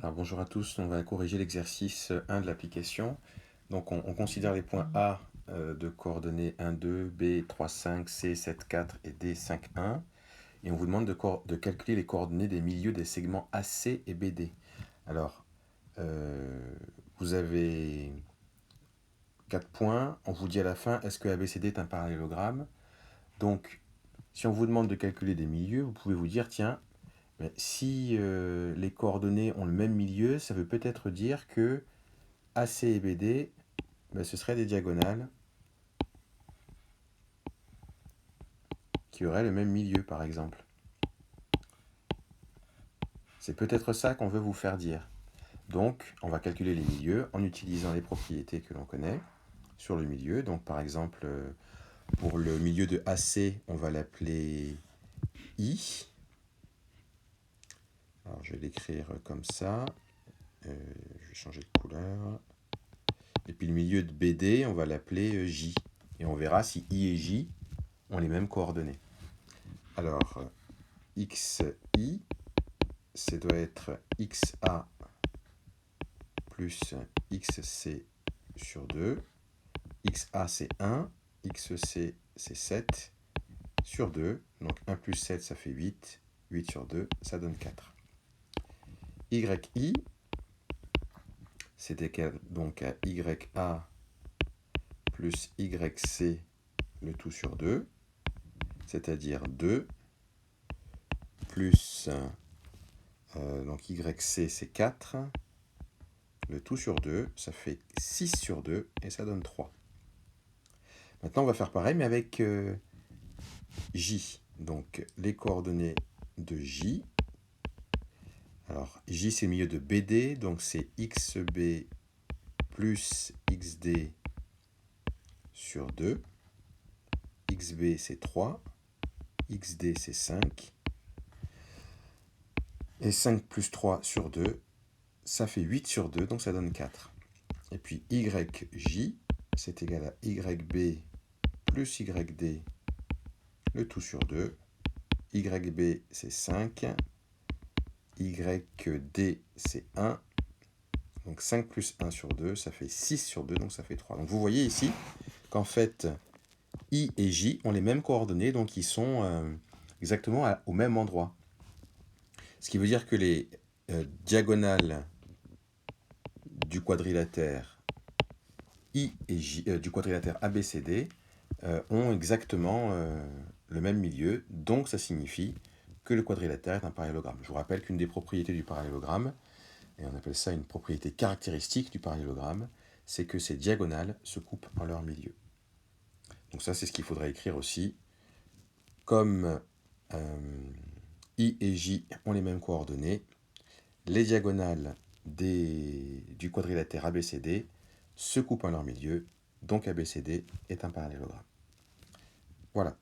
Alors bonjour à tous, on va corriger l'exercice 1 de l'application. Donc on considère les points A de coordonnées 1, 2, B, 3, 5, C, 7, 4 et D, 5, 1. Et on vous demande de calculer les coordonnées des milieux des segments AC et BD. Alors, vous avez 4 points, on vous dit à la fin, est-ce que ABCD est un parallélogramme? Donc, si on vous demande de calculer des milieux, vous pouvez vous dire, tiens, mais si les coordonnées ont le même milieu, ça veut peut-être dire que AC et BD, ben, ce seraient des diagonales qui auraient le même milieu, par exemple. C'est peut-être ça qu'on veut vous faire dire. Donc, on va calculer les milieux en utilisant les propriétés que l'on connaît sur le milieu. Donc, par exemple, pour le milieu de AC, on va l'appeler I. Alors, je vais l'écrire comme ça. Je vais changer de couleur. Et puis le milieu de BD, on va l'appeler J. Et on verra si I et J ont les mêmes coordonnées. Alors, XI, ça doit être XA plus XC sur 2. XA, c'est 1. XC, c'est 7 sur 2. Donc 1 plus 7, ça fait 8. 8 sur 2, ça donne 4. YI, c'est égal donc à YA plus YC, le tout sur 2, c'est-à-dire 2, plus, donc YC, c'est 4, le tout sur 2, ça fait 6 sur 2, et ça donne 3. Maintenant, on va faire pareil, mais avec J. Donc, les coordonnées de J. Alors, J, c'est le milieu de BD, donc c'est XB plus XD sur 2. XB, c'est 3. XD, c'est 5. Et 5 plus 3 sur 2, ça fait 8 sur 2, donc ça donne 4. Et puis YJ, c'est égal à YB plus YD, le tout sur 2. YB, c'est 5. YD, c'est 1. Donc 5 plus 1 sur 2, ça fait 6 sur 2, donc ça fait 3. Donc vous voyez ici qu'en fait, I et J ont les mêmes coordonnées, donc ils sont exactement au même endroit. Ce qui veut dire que les diagonales du quadrilatère I et J, du quadrilatère ABCD ont exactement le même milieu, donc ça signifie que le quadrilatère est un parallélogramme. Je vous rappelle qu'une des propriétés du parallélogramme, et on appelle ça une propriété caractéristique du parallélogramme, c'est que ces diagonales se coupent en leur milieu. Donc ça, c'est ce qu'il faudrait écrire aussi. Comme I et J ont les mêmes coordonnées, les diagonales du quadrilatère ABCD se coupent en leur milieu, donc ABCD est un parallélogramme. Voilà.